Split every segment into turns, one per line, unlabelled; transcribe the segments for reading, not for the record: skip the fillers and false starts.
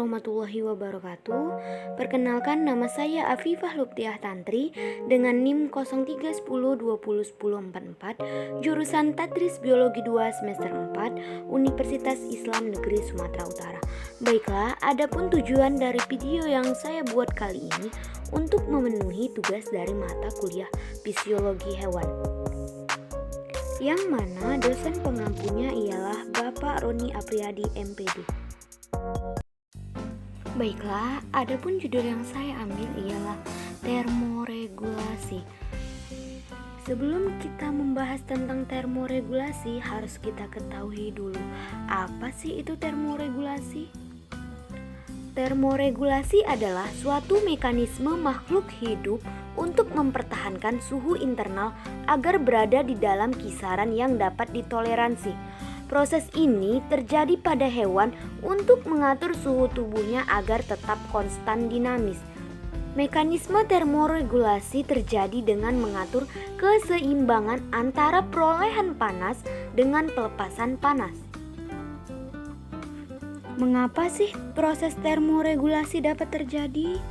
warahmatullahi wabarakatuh. Perkenalkan, nama saya Afifah Luptiah Tantri dengan NIM 0310201044, jurusan Tadris Biologi 2 semester 4, Universitas Islam Negeri Sumatera Utara. Baiklah, adapun tujuan dari video yang saya buat kali ini untuk memenuhi tugas dari mata kuliah Fisiologi Hewan, yang mana dosen pengampunya ialah Bapak Roni Apriyadi MPD. Baiklah, adapun judul yang saya ambil ialah termoregulasi. Sebelum kita membahas tentang termoregulasi, harus kita ketahui dulu apa sih itu termoregulasi. Termoregulasi adalah suatu mekanisme makhluk hidup untuk mempertahankan suhu internal agar berada di dalam kisaran yang dapat ditoleransi. Proses ini terjadi pada hewan untuk mengatur suhu tubuhnya agar tetap konstan dinamis. Mekanisme termoregulasi terjadi dengan mengatur keseimbangan antara perolehan panas dengan pelepasan panas. Mengapa sih proses termoregulasi dapat terjadi?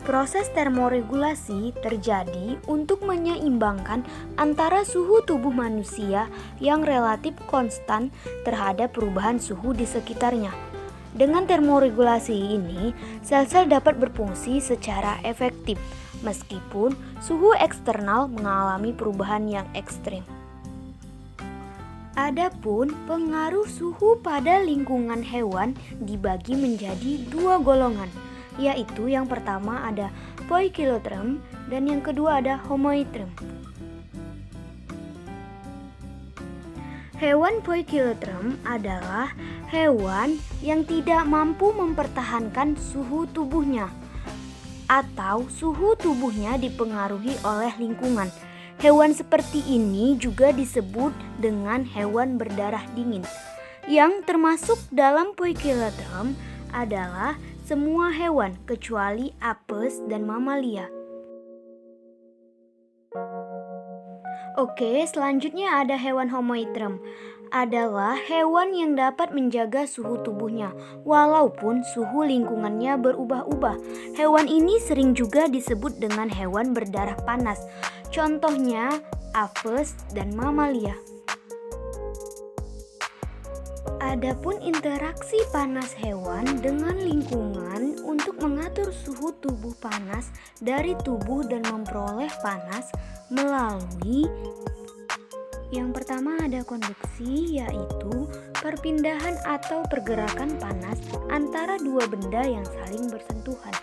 Proses termoregulasi terjadi untuk menyeimbangkan antara suhu tubuh manusia yang relatif konstan terhadap perubahan suhu di sekitarnya. Dengan termoregulasi ini, sel-sel dapat berfungsi secara efektif meskipun suhu eksternal mengalami perubahan yang ekstrim. Adapun pengaruh suhu pada lingkungan hewan dibagi menjadi dua golongan, yaitu yang pertama ada Poikilotrem dan yang kedua ada Homoitrem. Hewan Poikilotrem adalah hewan yang tidak mampu mempertahankan suhu tubuhnya atau suhu tubuhnya dipengaruhi oleh lingkungan. Hewan seperti ini juga disebut dengan hewan berdarah dingin. Yang termasuk dalam Poikilotrem adalah semua hewan kecuali apes dan mamalia. Oke, selanjutnya ada hewan Homoitrem. Adalah hewan yang dapat menjaga suhu tubuhnya walaupun suhu lingkungannya berubah-ubah. Hewan ini sering juga disebut dengan hewan berdarah panas. Contohnya apes dan mamalia. Adapun interaksi panas hewan dengan lingkungan untuk mengatur suhu tubuh panas dari tubuh dan memperoleh panas melalui yang pertama ada konveksi, yaitu perpindahan atau pergerakan panas antara dua benda yang saling bersentuhan.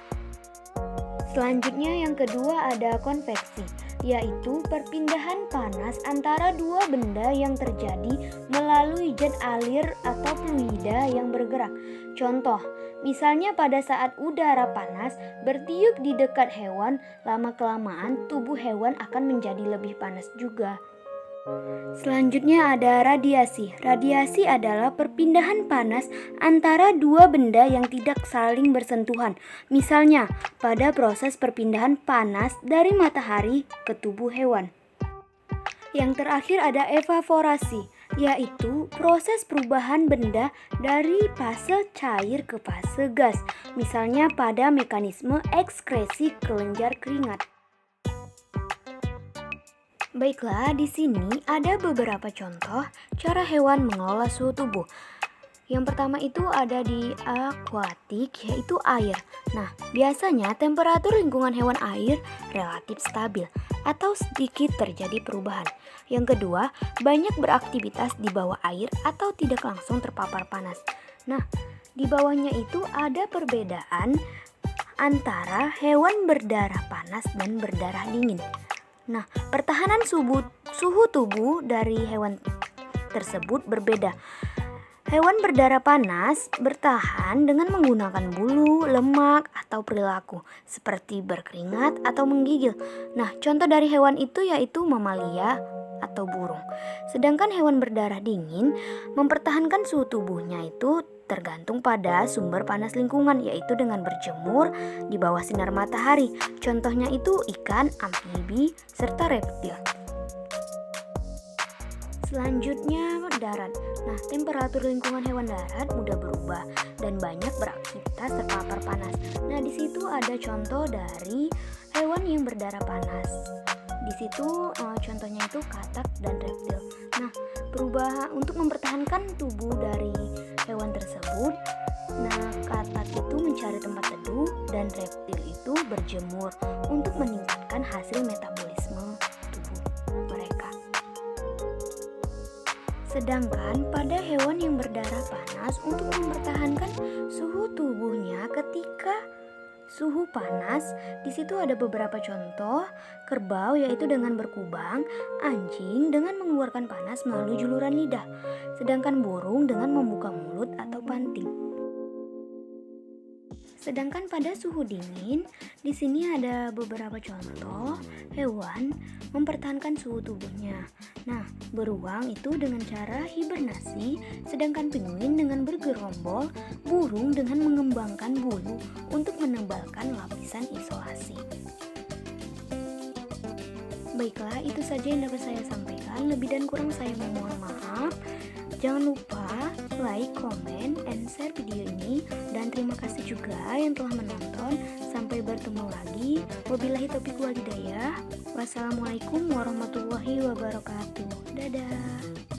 Selanjutnya yang kedua ada konveksi, yaitu perpindahan panas antara dua benda yang terjadi melalui jet alir atau fluida yang bergerak. Contoh, misalnya pada saat udara panas bertiup di dekat hewan, lama-kelamaan tubuh hewan akan menjadi lebih panas juga. Selanjutnya ada radiasi. Radiasi adalah perpindahan panas antara dua benda yang tidak saling bersentuhan. Misalnya, pada proses perpindahan panas dari matahari ke tubuh hewan. Yang terakhir ada evaporasi, yaitu proses perubahan benda dari fase cair ke fase gas. Misalnya pada mekanisme ekskresi kelenjar keringat. Baiklah, di sini ada beberapa contoh cara hewan mengelola suhu tubuh. Yang pertama itu ada di akuatik, yaitu air. Nah, biasanya temperatur lingkungan hewan air relatif stabil atau sedikit terjadi perubahan. Yang kedua, banyak beraktivitas di bawah air atau tidak langsung terpapar panas. Nah, di bawahnya itu ada perbedaan antara hewan berdarah panas dan berdarah dingin. Nah, pertahanan suhu tubuh dari hewan tersebut berbeda. Hewan berdarah panas bertahan dengan menggunakan bulu, lemak, atau perilaku seperti berkeringat atau menggigil. Nah, contoh dari hewan itu yaitu mamalia atau burung. Sedangkan hewan berdarah dingin mempertahankan suhu tubuhnya itu tergantung pada sumber panas lingkungan, yaitu dengan berjemur di bawah sinar matahari. Contohnya itu ikan, amfibi, serta reptil. Selanjutnya darat. Nah, temperatur lingkungan hewan darat mudah berubah dan banyak beraktivitas terpapar panas. Nah, di situ ada contoh dari hewan yang berdarah panas. Di situ contohnya itu katak dan reptil. Nah, perubahan untuk mempertahankan tubuh dari hewan tersebut. Nah, katak itu mencari tempat teduh dan reptil itu berjemur untuk meningkatkan hasil metabolisme tubuh mereka. Sedangkan pada hewan yang berdarah panas untuk mempertahankan suhu tubuhnya ketika suhu panas, di situ ada beberapa contoh. Kerbau yaitu dengan berkubang, anjing dengan mengeluarkan panas melalui juluran lidah, sedangkan burung dengan membuka mulut atau panting. Sedangkan pada suhu dingin, di sini ada beberapa contoh hewan mempertahankan suhu tubuhnya. Nah, beruang itu dengan cara hibernasi, sedangkan penguin dengan bergerombol, burung dengan mengembangkan bulu untuk menebalkan lapisan isolasi. Baiklah, itu saja yang dapat saya sampaikan. Lebih dan kurang saya memohon maaf. Jangan lupa like, comment, and share video ini. Dan terima kasih juga yang telah menonton. Sampai bertemu lagi. Wabillahi taufiq wal hidayah. Wassalamualaikum warahmatullahi wabarakatuh. Dadah.